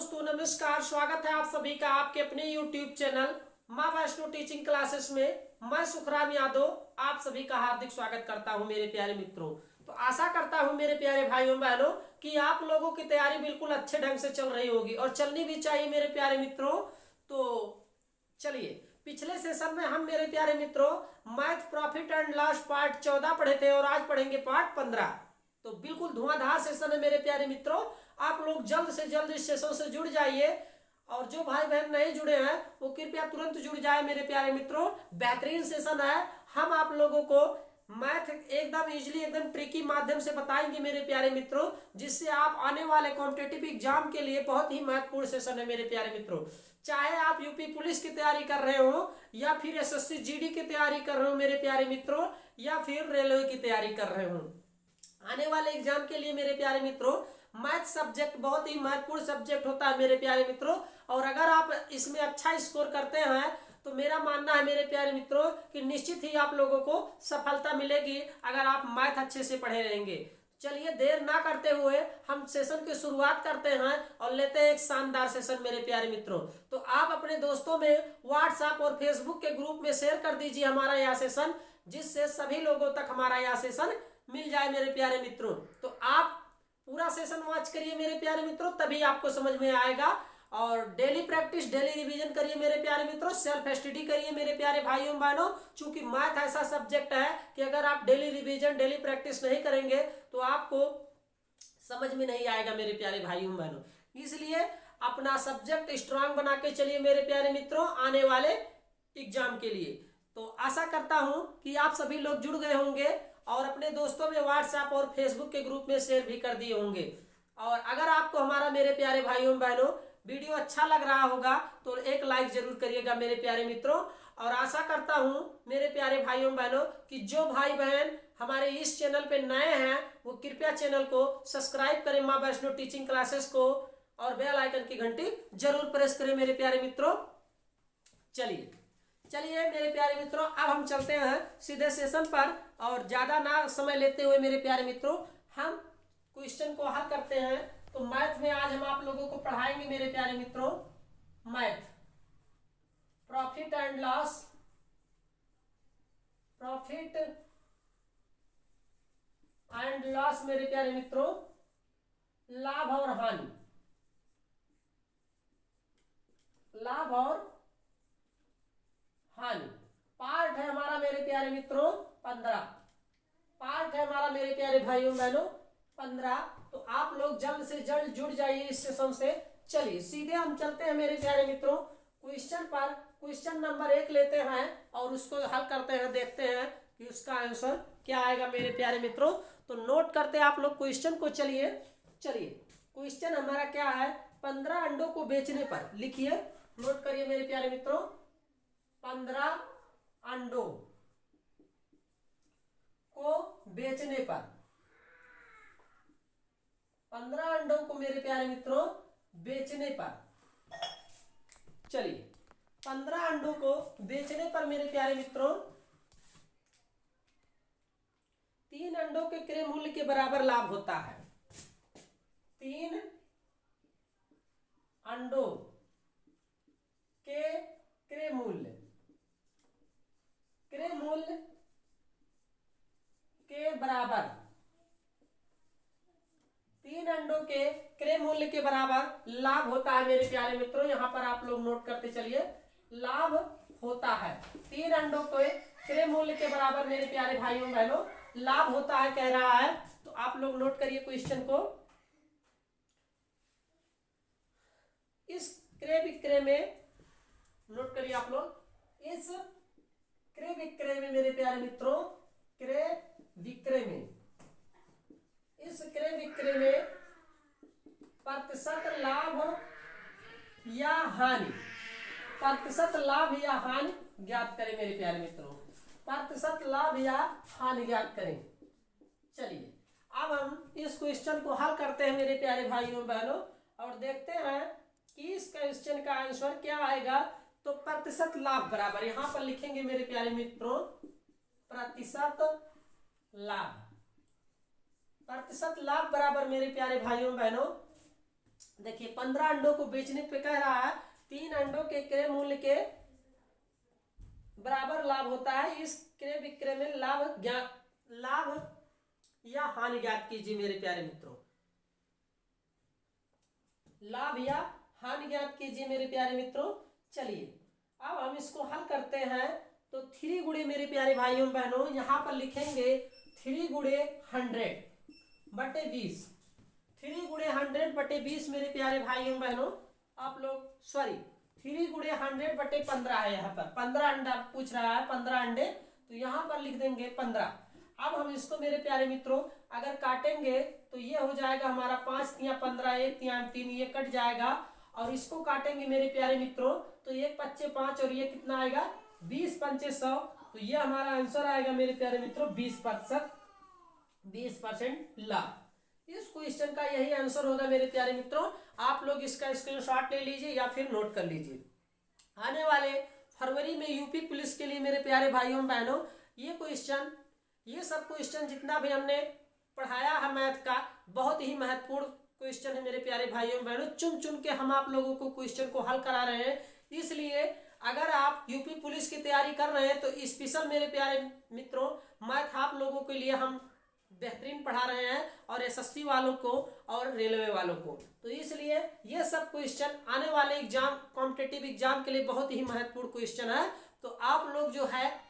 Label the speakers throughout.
Speaker 1: दोस्तों नमस्कार, स्वागत है आप सभी का आपके अपने YouTube चैनल माँ वैष्णो टीचिंग क्लासेस में। मैं सुखराम यादव आप सभी का हार्दिक स्वागत करता हूं मेरे प्यारे मित्रों। तो आशा करता हूं मेरे प्यारे भाइयों बहनों कि आप लोगों की तैयारी बिल्कुल अच्छे ढंग से चल रही होगी और चलनी भी चाहिए मेरे प्यारे मित्रों। तो चलिए, पिछले सेशन में हम मेरे प्यारे मित्रों math profit and loss part 14 पढ़े थे और आज पढ़ेंगे पार्ट 15। तो बिल्कुल धुआंधार सेशन है मेरे प्यारे मित्रों। आप लोग जल्द से जल्द इस सेशन से जुड़ जाइए और जो भाई बहन नहीं जुड़े हैं वो कृपया तुरंत जुड़ जाए मेरे प्यारे मित्रों। बेहतरीन सेशन है। हम आप लोगों को मैथ एकदम इजीली एकदम ट्रिकी माध्यम से बताएंगे मेरे प्यारे मित्रों, जिससे आप आने वाले कॉम्पिटिटिव एग्जाम के लिए बहुत ही महत्वपूर्ण सेशन है मेरे प्यारे मित्रों। चाहे आप यूपी पुलिस की तैयारी कर रहे हो या फिर एसएससी जीडी की तैयारी कर रहे हो मेरे प्यारे मित्रों, या फिर रेलवे की तैयारी कर रहे हो, आने वाले एग्जाम के लिए मेरे प्यारे मित्रों मैथ सब्जेक्ट बहुत ही महत्वपूर्ण सब्जेक्ट होता है मेरे प्यारे मित्रों। और अगर आप इसमें अच्छा स्कोर करते हैं तो मेरा मानना है मेरे प्यारे मित्रों कि निश्चित ही आप लोगों को सफलता मिलेगी अगर आप मैथ अच्छे से पढ़े रहेंगे। चलिए देर ना करते हुए हम सेशन की शुरुआत करते हैं और लेते हैं एक शानदार सेशन मेरे प्यारे मित्रों। तो आप अपने दोस्तों में व्हाट्सएप और फेसबुक के ग्रुप में शेयर कर दीजिए हमारा यह सेशन, जिससे सभी लोगों तक हमारा यह सेशन मिल जाए मेरे प्यारे मित्रों। तो आप पूरा सेशन वॉच करिए मेरे प्यारे मित्रों, तभी आपको समझ में आएगा। और डेली प्रैक्टिस डेली रिवीजन करिए मेरे प्यारे मित्रों, सेल्फ स्टडी करिए मेरे प्यारे भाइयों बहनों। चूंकि मैथ ऐसा सब्जेक्ट है कि अगर आप डेली रिवीजन डेली प्रैक्टिस नहीं करेंगे तो आपको समझ में नहीं आएगा मेरे प्यारे भाइयों बहनों। इसलिए अपना सब्जेक्ट स्ट्रांग बना के चलिए मेरे प्यारे मित्रों आने वाले एग्जाम के लिए। तो आशा करता हूं कि आप सभी लोग जुड़ गए होंगे और अपने दोस्तों में व्हाट्सएप और फेसबुक के ग्रुप में शेयर भी कर दिए होंगे। और अगर आपको हमारा मेरे प्यारे भाइयों बहनों वीडियो अच्छा लग रहा होगा तो एक लाइक जरूर करिएगा मेरे प्यारे मित्रों। और आशा करता हूं मेरे प्यारे भाइयों बहनों कि जो भाई बहन हमारे इस चैनल पे नए हैं वो कृपया चैनल को सब्सक्राइब करें माँ वैष्णो टीचिंग क्लासेस को, और बेल आइकन की घंटी जरूर प्रेस करें मेरे प्यारे मित्रों। चलिए मेरे प्यारे मित्रों अब हम चलते हैं सीधे सेशन पर और ज्यादा ना समय लेते हुए मेरे प्यारे मित्रों हम क्वेश्चन को हल करते हैं। तो मैथ में आज हम आप लोगों को पढ़ाएंगे मेरे प्यारे मित्रों math profit and loss, profit and loss मेरे प्यारे मित्रों, लाभ और हानि, लाभ और हानि। पार्ट है हमारा मेरे प्यारे मित्रों 15, पार्ट है हमारा मेरे प्यारे भाइयों बहनों 15। तो आप लोग जल्द से जल्द जुड़ जाइए इस सेशन से। चलिए सीधे हम चलते हैं मेरे प्यारे मित्रों क्वेश्चन पर। क्वेश्चन नंबर 1 लेते हैं और उसको हल करते हैं, देखते हैं कि उसका आंसर क्या आएगा मेरे प्यारे मित्रों। तो नोट करते हैं आप लोग क्वेश्चन को। चलिए क्वेश्चन हमारा क्या है, 15 अंडों को बेचने पर, लिखिए नोट करिए मेरे प्यारे मित्रों, 15 अंडों को बेचने पर, 15 अंडों को मेरे प्यारे मित्रों बेचने पर। चलिए 15 अंडों को बेचने पर मेरे प्यारे मित्रों 3 अंडों के क्रय मूल्य के बराबर लाभ होता है। 3 अंडों के क्रय मूल्य के बराबर, 3 अंडों के क्रय मूल्य के बराबर लाभ होता है मेरे प्यारे मित्रों। यहां पर आप लोग नोट करते चलिए, लाभ होता है 3 अंडों के क्रय मूल्य के बराबर मेरे प्यारे भाइयों बहनों लाभ होता है कह रहा है। तो आप लोग नोट करिए क्वेश्चन को। इस क्रय विक्रय में नोट करिए आप लोग, इस क्रय विक्रय में मेरे प्यारे मित्रों, क्रय विक्रय में, इस क्रय विक्रय में प्रतिशत लाभ या हानि, प्रतिशत लाभ या हानि ज्ञात करें मेरे प्यारे मित्रों, प्रतिशत लाभ या हानि ज्ञात करें। चलिए अब हम इस क्वेश्चन को हल करते हैं मेरे प्यारे भाइयों बहनों और देखते हैं कि इस क्वेश्चन का आंसर क्या आएगा। तो प्रतिशत लाभ बराबर, यहां पर लिखेंगे मेरे प्यारे मित्रों प्रतिशत लाभ, प्रतिशत लाभ बराबर मेरे प्यारे भाइयों बहनों देखिए 15 अंडों को बेचने पे कह रहा है 3 अंडों के क्रय मूल्य के बराबर लाभ होता है। इस क्रय विक्रय में लाभ या हानि ज्ञात कीजिए मेरे प्यारे मित्रों। लाभ या हानि ज्ञात कीजिए मेरे प्यारे मित्रों। चलिए अब हम इसको हल करते हैं। तो 3 गुणे मेरे प्यारे भाइयों बहनों यहाँ पर लिखेंगे 3 गुणे 100 बटे 20। 3 गुणे 100 बटे 20 मेरे प्यारे भाइयों बहनों। आप लोग 3 गुणे 100 बटे 15 है। यहाँ पर 15 अंडा पूछ रहा है, 15 अंडे, तो यहाँ पर लिख देंगे 15। अब हम इसको मेरे प्यारे मित्रों अगर काटेंगे तो ये हो जाएगा हमारा 5 तिया 15, 1 तिया 3, ये कट जाएगा। और इसको काटेंगे मेरे प्यारे मित्रों तो 1 पच्चे 5 और ये कितना आएगा 20 पंचे 100। तो ये हमारा आंसर आएगा मेरे प्यारे मित्रों 20% लाभ। इस क्वेश्चन का यही आंसर होगा मेरे प्यारे मित्रों। आप लोग इसका स्क्रीनशॉट ले लीजिए या फिर नोट कर लीजिए। आने वाले फरवरी में यूपी पुलिस के लिए मेरे प्यारे भाइयों बहनों ये सब क्वेश्चन जितना भी हमने पढ़ाया है मैथ का, बहुत ही महत्वपूर्ण क्वेश्चन है मेरे प्यारे भाइयों बहनों। चुन चुन के हम आप लोगों को क्वेश्चन को हल करा रहे हैं। इसलिए अगर आप यूपी पुलिस की तैयारी कर रहे हैं तो स्पेशल मेरे प्यारे मित्रों मैथ आप लोगों के लिए हम बेहतरीन पढ़ा रहे हैं, और एसएससी वालों को और रेलवे वालों को। तो इसलिए ये सब क्वेश्चन आने वाले एग्जाम, कॉम्पिटिटिव एग्जाम के लिए बहुत ही महत्वपूर्ण क्वेश्चन है। तो आप लोग जो है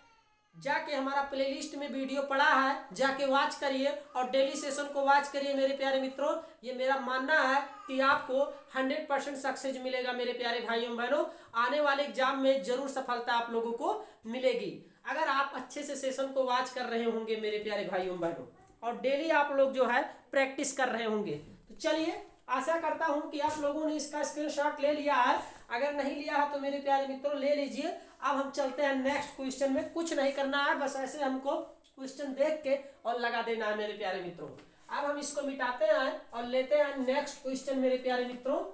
Speaker 1: जाके हमारा प्लेलिस्ट में वीडियो पड़ा है, जाके वॉच करिए और डेली सेशन को वॉच करिए मेरे प्यारे मित्रों। ये मेरा मानना है कि आपको 100% सक्सेस मिलेगा मेरे प्यारे भाइयों बहनों। आने वाले एग्जाम में जरूर सफलता आप लोगों को मिलेगी अगर आप अच्छे से सेशन को वॉच कर रहे होंगे मेरे प्यारे भाइयों बहनों, और डेली आप लोग जो है प्रैक्टिस कर रहे होंगे। तो चलिए आशा करता हूं कि आप लोगों ने इसका स्क्रीनशॉट ले लिया है। अगर नहीं लिया है तो मेरे प्यारे मित्रों ले लीजिए। अब हम चलते हैं नेक्स्ट क्वेश्चन में। कुछ नहीं करना है, बस ऐसे हमको क्वेश्चन देख के और लगा देना है मेरे प्यारे मित्रों। अब हम इसको मिटाते हैं और लेते हैं नेक्स्ट क्वेश्चन मेरे प्यारे मित्रों।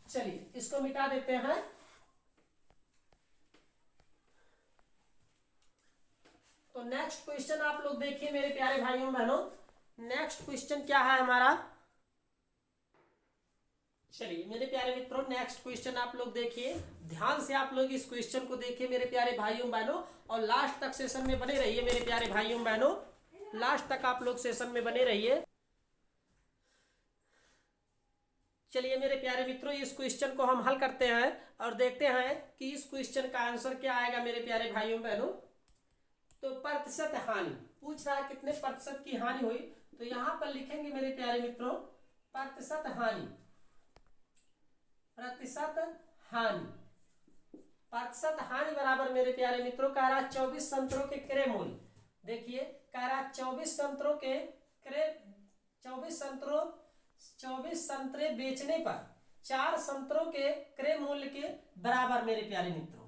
Speaker 1: चलिए इसको मिटा देते हैं। तो नेक्स्ट क्वेश्चन आप लोग देखिए मेरे प्यारे भाइयों बहनों। नेक्स्ट क्वेश्चन क्या है हमारा। चलिए मेरे प्यारे मित्रों नेक्स्ट क्वेश्चन आप लोग देखिए, ध्यान से आप लोग इस क्वेश्चन को देखिए मेरे प्यारे भाइयों बहनों, और लास्ट तक सेशन में बने रहिए मेरे प्यारे भाइयों बहनों। लास्ट तक आप लोग सेशन में बने रहिए। चलिए मेरे प्यारे मित्रों इस क्वेश्चन को हम हल करते हैं और देखते हैं कि इस क्वेश्चन का आंसर क्या आएगा मेरे प्यारे भाइयों बहनों। तो प्रतिशत हानि पूछ रहा है, कितने प्रतिशत की हानि हुई। तो यहां पर लिखेंगे मेरे प्यारे मित्रों प्रतिशत हानि। प्रतिशत हानि बराबर मेरे प्यारे मित्रों कह रहा 24 संतरों के क्रय मूल्य। देखिए कह रहा 24 संतरे बेचने पर 4 संतरों के क्रय मूल्य के बराबर मेरे प्यारे मित्रों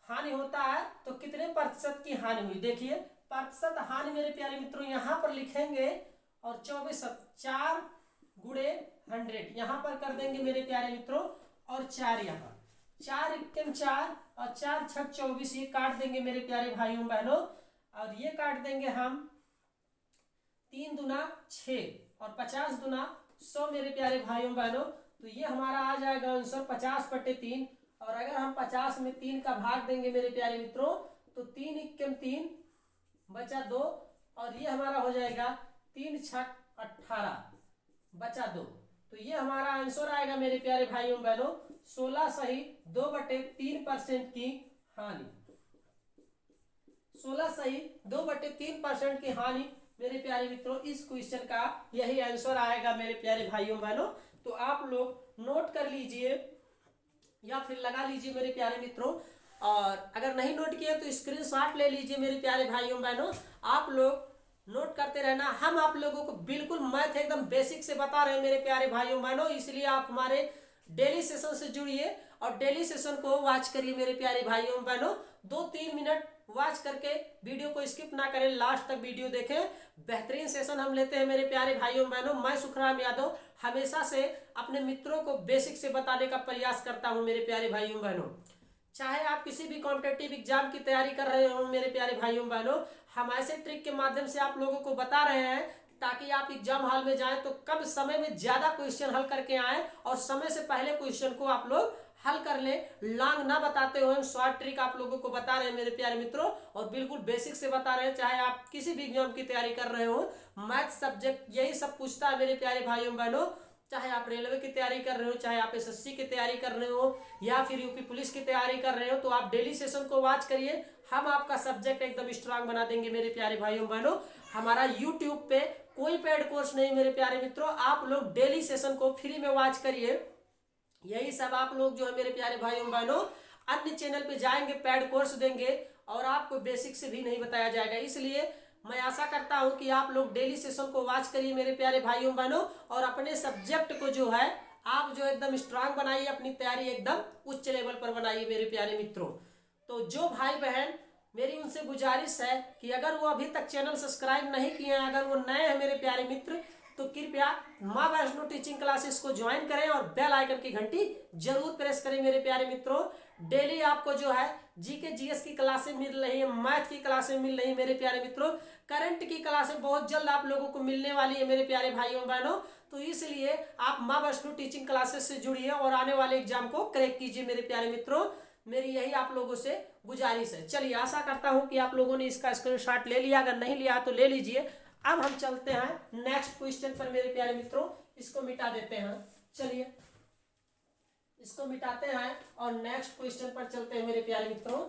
Speaker 1: हानि होता है। तो कितने प्रतिशत की हानि हुई, देखिए प्रतिशत हानि मेरे प्यारे मित्रों यहां पर लिखेंगे और 4 गुणे 100 यहां पर कर देंगे मेरे प्यारे मित्रों, और 4 यहाँ 4 एकम 4 और 4 छक 24 ये काट देंगे मेरे प्यारे भाइयों बहनों, और ये काट देंगे हम 3 दूना 6 और 50 दूना 100 मेरे प्यारे भाइयों बहनों। तो ये हमारा आ जाएगा आंसर 50/3। और अगर हम 50 में 3 का भाग देंगे मेरे प्यारे मित्रों तो 3 एकम 3 बचा 2, और ये हमारा हो जाएगा 3 छक 18 बचा 2। तो ये हमारा आंसर आएगा मेरे प्यारे भाइयों बहनों 16 सही 2/3% की हानि। 16 सही 2/3% की हानि मेरे प्यारे मित्रों इस क्वेश्चन का यही आंसर आएगा मेरे प्यारे भाइयों बहनों। तो आप लोग नोट कर लीजिए या फिर लगा लीजिए मेरे प्यारे मित्रों, और अगर नहीं नोट किए तो स्क्रीनशॉट ले लीजिए मेरे प्यारे भाइयों बहनों। आप लोग नोट करते रहना। हम आप लोगों को बिल्कुल मैथ एकदम बेसिक से बता रहे हैं मेरे प्यारे भाइयों बहनों, इसलिए आप हमारे डेली सेशन से जुड़िए और डेली सेशन को वॉच करिए मेरे प्यारे भाइयों बहनों। 2-3 मिनट वॉच करके वीडियो को स्किप ना करें, लास्ट तक वीडियो देखें। बेहतरीन सेशन हम लेते हैं मेरे प्यारे भाइयों बहनों। मैं सुखराम यादव हमेशा से अपने मित्रों को बेसिक से बताने का प्रयास करता हूं मेरे प्यारे भाइयों बहनों। चाहे आप किसी भी कॉम्पिटिटिव एग्जाम की तैयारी कर रहे हो मेरे प्यारे भाइयों बहनों, हम ऐसे ट्रिक के माध्यम से आप लोगों को बता रहे हैं ताकि आप एग्जाम हॉल में जाएं तो कम समय में ज्यादा क्वेश्चन हल करके आए और समय से पहले क्वेश्चन को आप लोग हल कर ले। लॉन्ग ना बताते हुए हम शॉर्ट ट्रिक आप लोगों को बता रहे हैं मेरे प्यारे मित्रों, और बिल्कुल बेसिक से बता रहे हैं। चाहे आप किसी भी एग्जाम की तैयारी कर रहे हो, मैथ सब्जेक्ट यही सब पूछता है मेरे प्यारे भाइयों बहनों। चाहे आप रेलवे की तैयारी कर रहे हो, चाहे आप एसएससी की तैयारी कर रहे हो, या फिर यूपी पुलिस की तैयारी कर रहे हो, तो आप डेली सेशन को वॉच करिए। हम आपका सब्जेक्ट एकदम स्ट्रांग बना देंगे मेरे प्यारे भाइयों बहनों। हमारा यूट्यूब पे कोई पेड कोर्स नहीं मेरे प्यारे मित्रों, आप लोग डेली सेशन को फ्री में वॉच करिए। यही सब आप लोग जो है मेरे प्यारे भाइयों बहनों अन्य चैनल पे जाएंगे, पेड कोर्स देंगे और आपको बेसिक से भी नहीं बताया जाएगा। इसलिए मैं आशा करता हूं कि आप लोग डेली सेशन को वॉच करिए मेरे प्यारे भाइयों बहनों, और अपने सब्जेक्ट को जो है आप जो एकदम स्ट्रांग बनाइए, अपनी तैयारी एकदम उच्च लेवल पर बनाइए मेरे प्यारे मित्रों। तो जो भाई बहन, मेरी उनसे गुजारिश है कि अगर वो अभी तक चैनल सब्सक्राइब नहीं किए हैं, अगर वो नए हैं मेरे प्यारे मित्र, तो कृपया माँ वैष्णो टीचिंग क्लासेस को ज्वाइन करें और बेल आइकन की घंटी जरूर प्रेस करें मेरे प्यारे मित्रों। डेली आपको जो है जीके जीएस की क्लासें मिल रही है, मैथ की क्लासें मिल रही है मेरे प्यारे मित्रों, करंट की क्लासें बहुत जल्द आप लोगों को मिलने वाली है मेरे प्यारे भाइयों बहनों। तो इसलिए आप माँ वैष्णो टीचिंग क्लासेस से जुड़िए और आने वाले एग्जाम को क्रैक कीजिए मेरे प्यारे मित्रों। मेरी यही आप लोगों से गुजारिश है। चलिए, आशा करता हूं कि आप लोगों ने इसका स्क्रीनशॉट ले लिया, अगर नहीं लिया तो ले लीजिए। अब हम चलते हैं नेक्स्ट क्वेश्चन पर मेरे प्यारे मित्रों। इसको मिटा देते हैं, चलिए इसको मिटाते हैं और नेक्स्ट क्वेश्चन पर चलते हैं मेरे प्यारे मित्रों।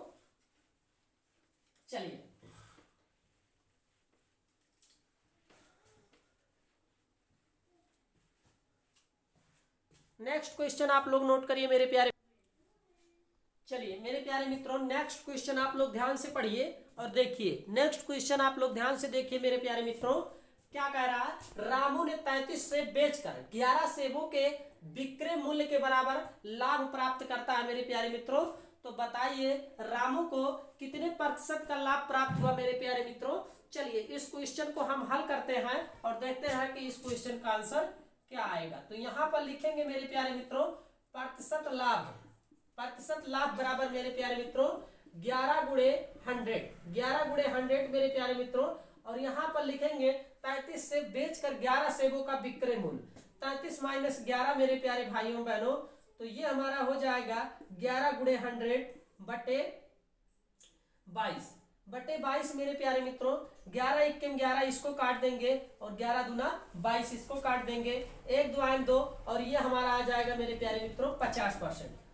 Speaker 1: चलिए, नेक्स्ट क्वेश्चन आप लोग नोट करिए मेरे प्यारे। चलिए मेरे प्यारे मित्रों, नेक्स्ट क्वेश्चन आप लोग ध्यान से पढ़िए और देखिए। नेक्स्ट क्वेश्चन आप लोग ध्यान से देखिए मेरे प्यारे मित्रों। क्या कह रहा है? रामू ने 33 सेब बेचकर 11 सेबों के विक्रय मूल्य के बराबर लाभ प्राप्त करता है मेरे प्यारे मित्रों। तो बताइए रामू को कितने प्रतिशत का लाभ प्राप्त हुआ मेरे प्यारे मित्रों। चलिए इस क्वेश्चन को हम हल करते हैं और देखते हैं कि इस क्वेश्चन का आंसर क्या आएगा। तो यहां पर लिखेंगे मेरे प्यारे मित्रों प्रतिशत लाभ। प्रतिशत लाभ बराबर मेरे प्यारे मित्रों 11 गुणे 100, 11 गुणे 100 मेरे प्यारे मित्रों। और यहां पर लिखेंगे 33 सेब बेचकर 11 सेबों का विक्रय मूल्य। 33 माइनस 11 मेरे प्यारे भाइयों बहनों, तो ये हमारा हो जाएगा 11 गुणे 100 बटे 22 मेरे प्यारे मित्रों। 11 1 11 इसको काट देंगे और 11 दूना 22 इसको काट देंगे, 1 2 2 और ये हमारा आ जाएगा मेरे प्यारे मित्रों 50%।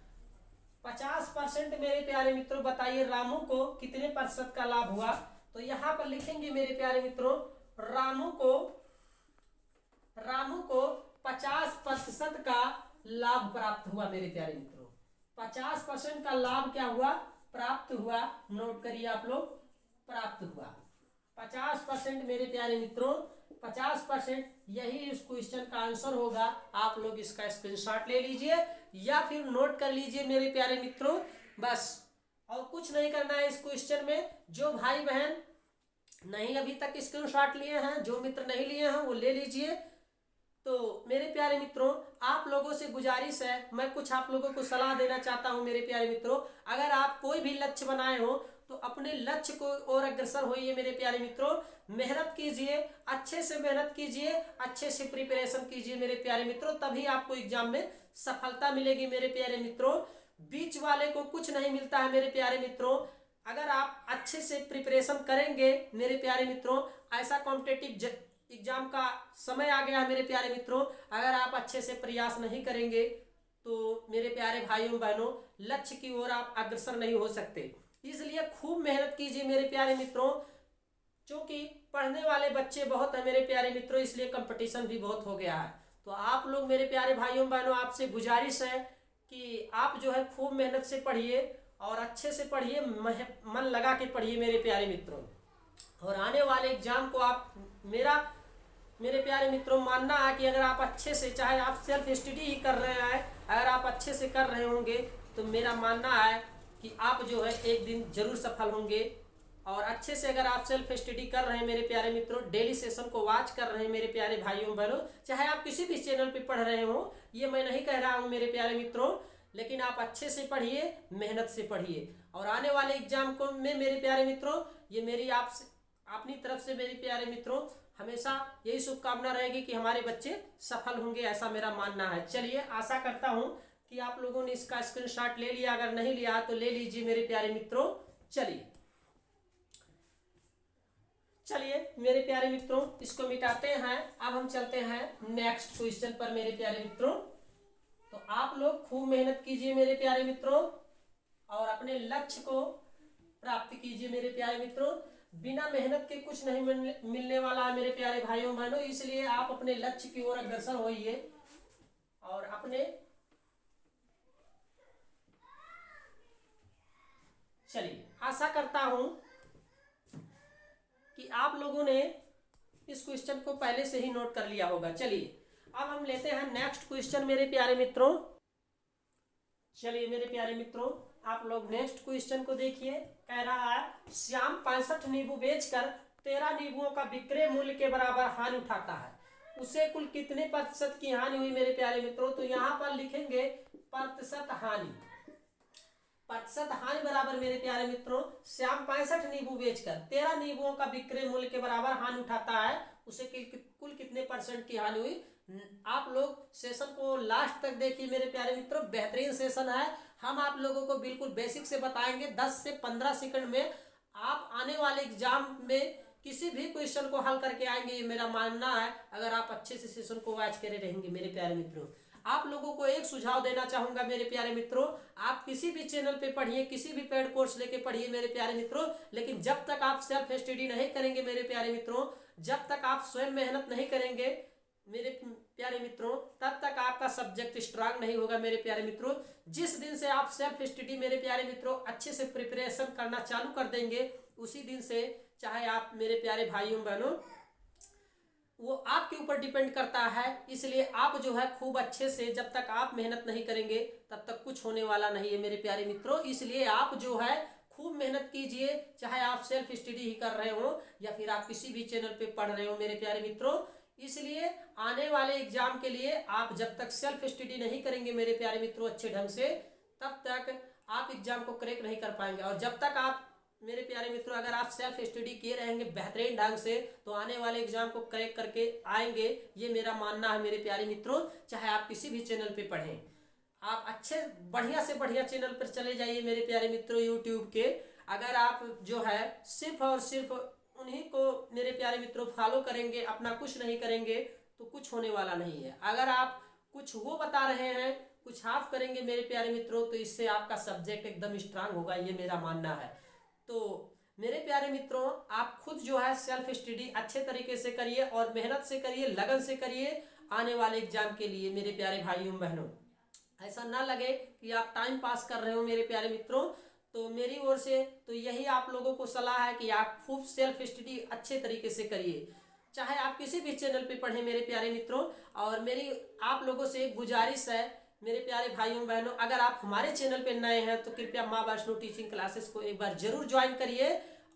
Speaker 1: 50% मेरे प्यारे मित्रों, बताइए रामू को कितने प्रतिशत का लाभ हुआ। तो यहां पर लिखेंगे मेरे प्यारे मित्रों रामू को 50% का लाभ प्राप्त हुआ मेरे प्यारे मित्रों। 50% का लाभ क्या हुआ? प्राप्त हुआ। नोट करिए आप लोग, प्राप्त हुआ 50% मेरे प्यारे मित्रों। 50% यही इस क्वेश्चन का आंसर होगा। आप लोग इसका स्क्रीनशॉट ले लीजिए या फिर नोट कर लीजिए मेरे प्यारे मित्रों, बस और कुछ नहीं करना है इस क्वेश्चन में। जो भाई बहन नहीं अभी तक स्क्रीनशॉट लिए हैं, जो मित्र नहीं लिए हैं वो ले लीजिए। तो मेरे प्यारे मित्रों, आप लोगों से गुजारिश है, मैं कुछ आप लोगों को सलाह देना चाहता हूं मेरे प्यारे मित्रों। अगर आप कोई भी लक्ष्य बनाए हो तो अपने लक्ष्य को और अग्रसर होइए मेरे प्यारे मित्रों। मेहनत कीजिए, अच्छे से मेहनत कीजिए, अच्छे से प्रिपरेशन कीजिए मेरे प्यारे मित्रों, तभी आपको एग्जाम में सफलता मिलेगी मेरे प्यारे मित्रों। बीच वाले को कुछ नहीं मिलता है मेरे प्यारे मित्रों। अगर आप अच्छे से प्रिपरेशन करेंगे मेरे प्यारे मित्रों, ऐसा कॉम्पिटिटिव एग्जाम का समय आ गया है मेरे प्यारे मित्रों। अगर आप अच्छे से प्रयास नहीं करेंगे तो मेरे प्यारे भाइयों बहनों लक्ष्य की ओर आप अग्रसर नहीं हो सकते। इसलिए खूब मेहनत कीजिए मेरे प्यारे मित्रों, क्योंकि पढ़ने वाले बच्चे बहुत हैं मेरे प्यारे मित्रों, इसलिए कंपटीशन भी बहुत हो गया है। तो आप लोग मेरे प्यारे भाइयों बहनों, आपसे गुजारिश है कि आप जो है खूब मेहनत से पढ़िए और अच्छे से पढ़िए, मन लगा के पढ़िए मेरे प्यारे मित्रों। और आने वाले एग्जाम को आप मेरे प्यारे मित्रों मानना है कि अगर आप अच्छे से, चाहे आप सेल्फ स्टडी ही कर रहे हैं, अगर आप अच्छे से कर रहे होंगे तो मेरा मानना है कि आप जो है एक दिन जरूर सफल होंगे। और अच्छे से अगर आप सेल्फ स्टडी कर रहे हैं मेरे प्यारे मित्रों, डेली सेशन को वॉच कर रहे हैं मेरे प्यारे भाइयों बहनों, चाहे आप किसी भी चैनल पे पढ़ रहे हो, ये मैं नहीं कह रहा हूँ मेरे प्यारे मित्रों, लेकिन आप अच्छे से पढ़िए, मेहनत से पढ़िए। और आने वाले एग्जाम को में मेरे प्यारे मित्रों, ये मेरी आपसे अपनी तरफ से मेरे प्यारे मित्रों हमेशा यही शुभकामना रहेगी कि हमारे बच्चे सफल होंगे, ऐसा मेरा मानना है। चलिए, आशा करता हूं कि आप लोगों ने इसका स्क्रीनशॉट ले लिया, अगर नहीं लिया तो ले लीजिए मेरे प्यारे मित्रों। चलिए मेरे प्यारे मित्रों, इसको मिटाते हैं। अब हम चलते हैं नेक्स्ट क्वेश्चन पर मेरे प्यारे मित्रों। तो आप लोग खूब मेहनत कीजिए मेरे प्यारे मित्रों और अपने लक्ष्य को प्राप्त कीजिए मेरे प्यारे मित्रों। बिना मेहनत के कुछ नहीं मिलने वाला है मेरे प्यारे भाइयों बहनों, इसलिए आप अपने लक्ष्य की ओर अग्रसर होइए और अपने चलिए, आशा करता हूं कि आप लोगों ने इस क्वेश्चन को पहले से ही नोट कर लिया होगा। चलिए अब हम लेते हैं नेक्स्ट क्वेश्चन मेरे प्यारे मित्रों। चलिए मेरे प्यारे मित्रों, आप लोग नेक्स्ट क्वेश्चन को देखिए। कह रहा है, श्याम 65 नींबू बेचकर 13 नींबुओं का विक्रय मूल्य के बराबर हानि उठाता है, उसे कुल कितने प्रतिशत की हानि हुई मेरे प्यारे मित्रों? तो यहाँ पर लिखेंगे प्रतिशत हानि। प्रतिशत हानि बराबर मेरे प्यारे मित्रों, श्याम 65 नींबू बेचकर 13 नींबुओं का विक्रय मूल्य के बराबर हानि उठाता है, उसे कुल कितने परसेंट की हानि हुई? आप लोग सेशन को लास्ट तक देखिए मेरे प्यारे मित्रों, बेहतरीन सेशन है। हम आप लोगों को बिल्कुल बेसिक से बताएंगे। 10 से 15 सेकंड में आप आने वाले एग्जाम में किसी भी क्वेश्चन को हल करके आएंगे, ये मेरा मानना है, अगर आप अच्छे से सेशन को वॉच करे रहेंगे मेरे प्यारे मित्रों। आप लोगों को एक सुझाव देना चाहूंगा मेरे प्यारे मित्रों, आप किसी भी चैनल पे पढ़िए, किसी भी पेड कोर्स लेके पढ़िए मेरे प्यारे मित्रों, लेकिन जब तक आप सेल्फ स्टडी नहीं करेंगे मेरे प्यारे मित्रों, जब तक आप स्वयं मेहनत नहीं करेंगे मेरे प्यारे मित्रों, तब तक आपका सब्जेक्ट स्ट्रांग नहीं होगा मेरे प्यारे मित्रों। जिस दिन से आप सेल्फ स्टडी मेरे प्यारे मित्रों अच्छे से प्रिपरेशन करना चालू कर देंगे, उसी दिन से चाहे आप मेरे प्यारे भाइयों बहनों, वो आपके ऊपर डिपेंड करता है। इसलिए आप जो है खूब अच्छे से, जब तक आप मेहनत नहीं करेंगे तब तक कुछ होने वाला नहीं है मेरे प्यारे मित्रों। इसलिए आप जो है खूब मेहनत कीजिए, चाहे आप सेल्फ स्टडी ही कर रहे हो या फिर आप किसी भी चैनल पे पढ़ रहे हो मेरे प्यारे मित्रों। इसलिए आने वाले एग्जाम के लिए आप जब तक सेल्फ स्टडी नहीं करेंगे मेरे प्यारे मित्रों अच्छे ढंग से, तब तक आप एग्जाम को क्रैक नहीं कर पाएंगे। और जब तक आप मेरे प्यारे मित्रों अगर आप सेल्फ स्टडी किए रहेंगे बेहतरीन ढंग से, तो आने वाले एग्जाम को क्रैक करके आएंगे, ये मेरा मानना है मेरे प्यारे मित्रों। चाहे आप किसी भी चैनल पे पढ़ें, आप अच्छे बढ़िया से बढ़िया चैनल पर चले जाइए मेरे प्यारे मित्रों यूट्यूब के। अगर आप जो है सिर्फ और सिर्फ उन्हीं को मेरे प्यारे मित्रों फॉलो करेंगे, अपना कुछ नहीं करेंगे, तो कुछ होने वाला नहीं है। अगर आप कुछ वो बता रहे हैं, कुछ हाफ करेंगे मेरे प्यारे मित्रों, तो इससे आपका सब्जेक्ट एकदम स्ट्रांग होगा, ये मेरा मानना है। तो मेरे प्यारे मित्रों, आप खुद जो है सेल्फ स्टडी अच्छे तरीके से करिए और मेहनत से करिए, लगन से करिए आने वाले एग्जाम के लिए मेरे प्यारे भाइयों बहनों। ऐसा ना लगे कि आप टाइम पास कर रहे हो मेरे प्यारे मित्रों। तो मेरी ओर से तो यही आप लोगों को सलाह है कि आप खूब सेल्फ स्टडी अच्छे तरीके से करिए, चाहे आप किसी भी चैनल पे पढ़ें मेरे प्यारे मित्रों। और मेरी आप लोगों से एक गुजारिश है मेरे प्यारे भाइयों बहनों, अगर आप हमारे चैनल पे नए हैं तो कृपया माँ वैष्णो टीचिंग क्लासेस को एक बार जरूर ज्वाइन करिए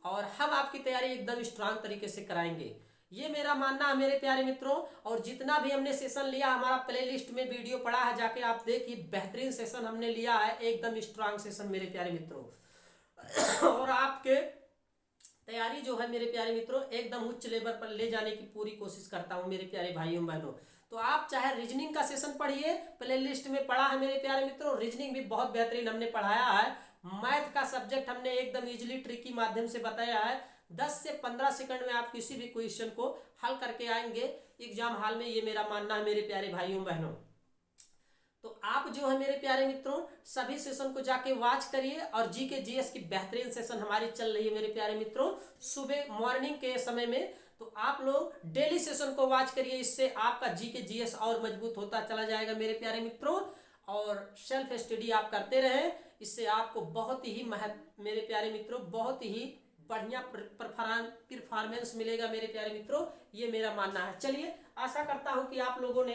Speaker 1: और हम आपकी तैयारी एकदम स्ट्रांग तरीके से कराएंगे, ये मेरा मानना है मेरे प्यारे मित्रों। और जितना भी हमने सेशन लिया, हमारा प्लेलिस्ट में वीडियो पड़ा है, जाके आप देखिए, बेहतरीन सेशन हमने लिया है, एकदम स्ट्रांग सेशन मेरे प्यारे मित्रों। और आपके तैयारी जो है मेरे प्यारे मित्रों एकदम उच्च लेवल पर ले जाने की पूरी कोशिश करता हूं मेरे प्यारे भाइयों बहनों। तो आप चाहे रीजनिंग का सेशन पढ़िए, प्ले लिस्ट में पढ़ा है मेरे प्यारे मित्रों, रीजनिंग भी बहुत बेहतरीन हमने पढ़ाया है। मैथ का सब्जेक्ट हमने एकदम इजीली ट्रिकी माध्यम से बताया है। 10 से 15 सेकंड में आप किसी भी क्वेश्चन को हल करके आएंगे एग्जाम हॉल में, ये मेरा मानना है मेरे प्यारे भाइयों बहनों। तो आप जो है मेरे प्यारे मित्रों सभी सेशन को जाके वॉच करिए। और जीके जीएस की बेहतरीन सेशन हमारी चल रही है मेरे प्यारे मित्रों सुबह मॉर्निंग के समय में, तो आप लोग डेली सेशन को वॉच करिए, इससे आपका जीके जीएस और मजबूत होता चला जाएगा मेरे प्यारे मित्रों। और सेल्फ स्टडी आप करते रहें, इससे आपको बहुत ही मेरे प्यारे मित्रों बहुत ही बढ़िया परफॉर्मेंस मिलेगा मेरे प्यारे मित्रों, ये मेरा मानना है। चलिए, आशा करता हूं कि आप लोगों ने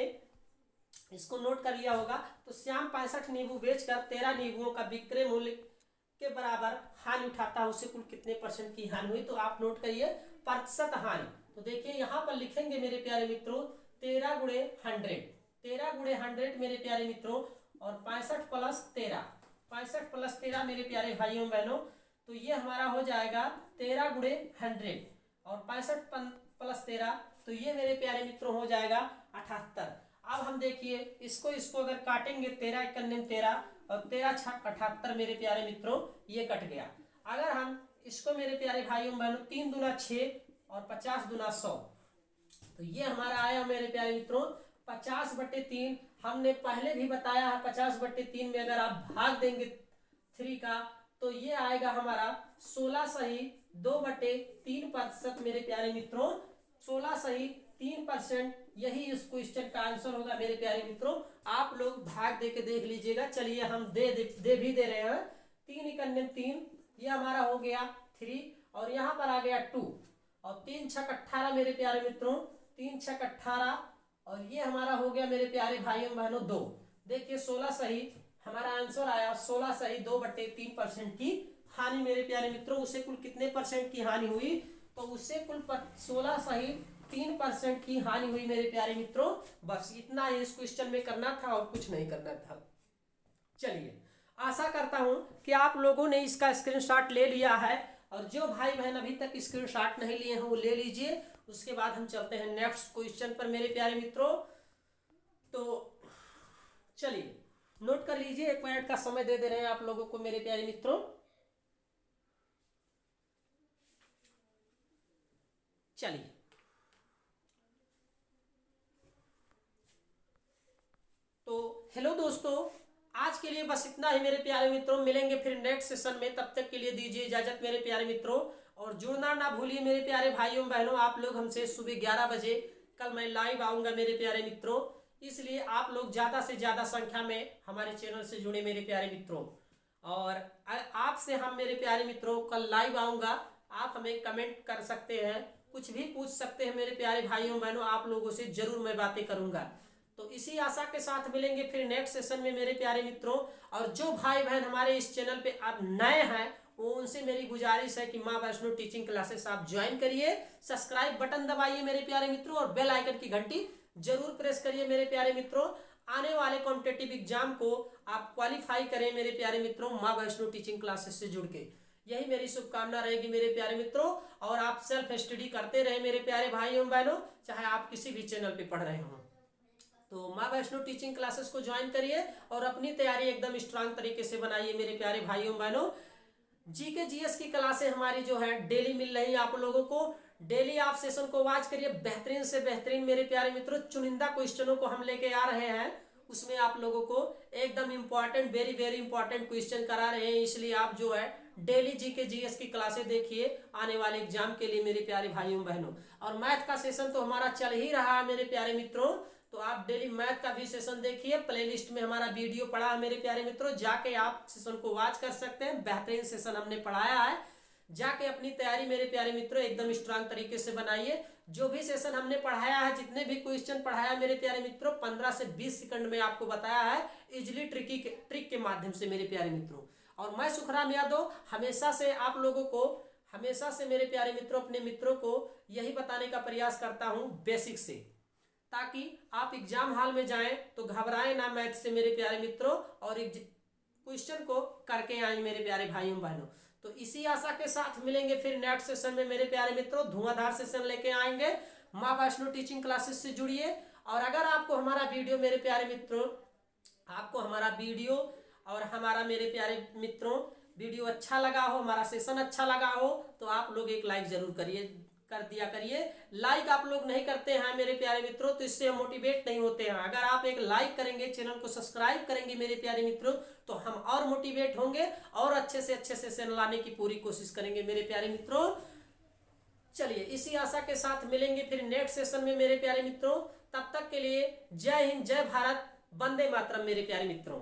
Speaker 1: इसको नोट कर लिया होगा। तो श्याम 65 नींबू बेचकर 13 नींबुओं का विक्रय मूल्य के बराबर हानि उठाता है, उससे कुल कितने परसेंट की हानि हुई? तो आप नोट करिए प्रतिशत हानि। तो देखिए यहाँ पर लिखेंगे मेरे प्यारे मित्रों 13 गुणे 100, 13 गुणे 100 मेरे प्यारे मित्रों, और 65 प्लस 13, 65 प्लस 13 मेरे प्यारे भाइयों बहनों, तो ये हमारा हो जाएगा 13 गुणे 100 और 65 प्लस 13, तो ये मेरे प्यारे मित्रों हो जाएगा 78। अब हम देखिए इसको अगर काटेंगे 13 × 13 और 13 छक 78 मेरे प्यारे मित्रों, ये कट गया। अगर हम इसको मेरे प्यारे भाइयों बहनों 3 दूना 6 और 50 दूना 100, तो ये हमारा आया मेरे प्यारे मित्रों 50/3। हमने पहले भी बताया है 50/3 में अगर आप भाग देंगे 3 का तो ये आएगा हमारा 16 सही 2/3% मेरे प्यारे मित्रों, 16 सही 3%। यही इस क्वेश्चन का आंसर होगा मेरे प्यारे मित्रों। आप लोग भाग दे के देख लीजिएगा। चलिए हम दे भी दे रहे हैं। 3 × 3 ये हमारा हो गया 3 और यहाँ पर आ गया 2 और 3 छक 18 मेरे प्यारे मित्रों, 3 छक 18 और ये हमारा हो गया मेरे प्यारे भाइयों बहनों 2। देखिए 16 सही हमारा आंसर आया, 16 सही 2/3% की हानि मेरे प्यारे मित्रों। उसे कुल कितने परसेंट की हानि हुई, तो उससे कुल 16 सही 3% की हानि हुई मेरे प्यारे मित्रों। बस इतना ही इस क्वेश्चन में करना था और कुछ नहीं करना था। चलिए आशा करता हूं कि आप लोगों ने इसका स्क्रीनशॉट ले लिया है और जो भाई बहन अभी तक स्क्रीनशॉट नहीं लिए हैं वो ले लीजिए। उसके बाद हम चलते हैं नेक्स्ट क्वेश्चन पर मेरे प्यारे मित्रों। तो चलिए नोट कर लीजिए, 1 मिनट का समय दे रहे हैं आप लोगों को मेरे प्यारे मित्रों। चलिए तो हेलो दोस्तों, आज के लिए बस इतना ही मेरे प्यारे मित्रों। मिलेंगे फिर नेक्स्ट सेशन में, तब तक के लिए दीजिए इजाजत मेरे प्यारे मित्रों। और जुड़ना ना भूलिए मेरे प्यारे भाइयों बहनों, आप लोग हमसे सुबह 11 बजे कल मैं लाइव आऊंगा मेरे प्यारे मित्रों। इसलिए आप लोग ज्यादा से ज्यादा संख्या में हमारे चैनल से जुड़े मेरे प्यारे मित्रों। और आपसे हम मेरे प्यारे मित्रों कल लाइव आऊंगा, आप हमें कमेंट कर सकते हैं, कुछ भी पूछ सकते हैं मेरे प्यारे भाइयों बहनों। आप लोगों से जरूर मैं बातें करूंगा। तो इसी आशा के साथ मिलेंगे फिर नेक्स्ट सेशन में मेरे प्यारे मित्रों। और जो भाई बहन हमारे इस चैनल पे आप नए हैं वो उनसे मेरी गुजारिश है कि माँ वैष्णो टीचिंग क्लासेस आप ज्वाइन करिए, सब्सक्राइब बटन दबाइए मेरे प्यारे मित्रों और बेल आइकन की घंटी जरूर प्रेस करिए मेरे प्यारे मित्रों। आने वाले कॉम्पिटिटिव एग्जाम को आप क्वालिफाई करें मेरे प्यारे मित्रों माँ वैष्णो टीचिंग क्लासेस से जुड़ के। यही मेरी शुभकामना रहेगी मेरे प्यारे मित्रों। और आप सेल्फ स्टडी करते रहे मेरे प्यारे भाइयों बहनों, चाहे आप किसी भी चैनल पे पढ़ रहे हो। तो माँ वैष्णो टीचिंग क्लासेस को ज्वाइन करिए और अपनी तैयारी एकदम स्ट्रांग तरीके से बनाइए मेरे प्यारे भाइयों बहनों। जीके जीएस की क्लासें हमारी जो है डेली मिल रही है आप लोगों को। डेली आप सेशन को वॉच करिए, बेहतरीन से बेहतरीन मेरे प्यारे मित्रों चुनिंदा क्वेश्चनों को हम लेके आ रहे हैं। उसमें आप लोगों को एकदम important, very very important question करा रहे हैं। इसलिए आप जो है डेली जीके जीएस की क्लासें देखिए आने वाले एग्जाम के लिए मेरे प्यारे भाइयों बहनों। और मैथ का सेशन तो हमारा चल ही रहा है मेरे प्यारे मित्रों, तो आप डेली मैथ का भी सेशन देखिए। प्लेलिस्ट में हमारा वीडियो पड़ा है मेरे प्यारे मित्रों, जाके आप सेशन को वॉच कर सकते हैं। बेहतरीन सेशन हमने पढ़ाया है, जाके अपनी तैयारी मेरे प्यारे मित्रों एकदम स्ट्रांग तरीके से बनाइए। जो भी सेशन हमने पढ़ाया है, जितने भी क्वेश्चन पढ़ाया मेरे प्यारे मित्रों, 15 से 20 सेकंड में आपको बताया है इजिली ट्रिक के माध्यम से मेरे प्यारे मित्रों। और मैं सुखराम यादव हमेशा से आप लोगों को, हमेशा से मेरे प्यारे मित्रों अपने मित्रों को यही बताने का प्रयास करता हूं बेसिक से, ताकि आप एग्जाम हॉल में जाएं तो घबराएं ना मैथ से मेरे प्यारे मित्रों और क्वेश्चन को करके आए मेरे प्यारे भाइयों बहनों। तो इसी आशा के साथ मिलेंगे फिर नेक्स्ट सेशन में मेरे प्यारे मित्रों। धुआंधार सेशन लेके आएंगे। माँ वैष्णो टीचिंग क्लासेस से जुड़िए। और अगर आपको हमारा वीडियो मेरे प्यारे मित्रों, आपको हमारा वीडियो और हमारा मेरे प्यारे मित्रों वीडियो अच्छा लगा हो, हमारा सेशन अच्छा लगा हो, तो आप लोग एक लाइक जरूर कर दिया करिए। लाइक आप लोग नहीं करते हैं मेरे प्यारे मित्रों तो इससे हम मोटिवेट नहीं होते हैं। अगर आप एक लाइक करेंगे, चैनल को सब्सक्राइब करेंगे मेरे प्यारे मित्रों, तो हम और मोटिवेट होंगे और अच्छे से सेशन लाने की पूरी कोशिश करेंगे मेरे प्यारे मित्रों। चलिए इसी आशा के साथ मिलेंगे फिर नेक्स्ट सेशन में मेरे प्यारे मित्रों। तब तक के लिए जय हिंद, जय भारत, वंदे मातरम मेरे प्यारे मित्रों।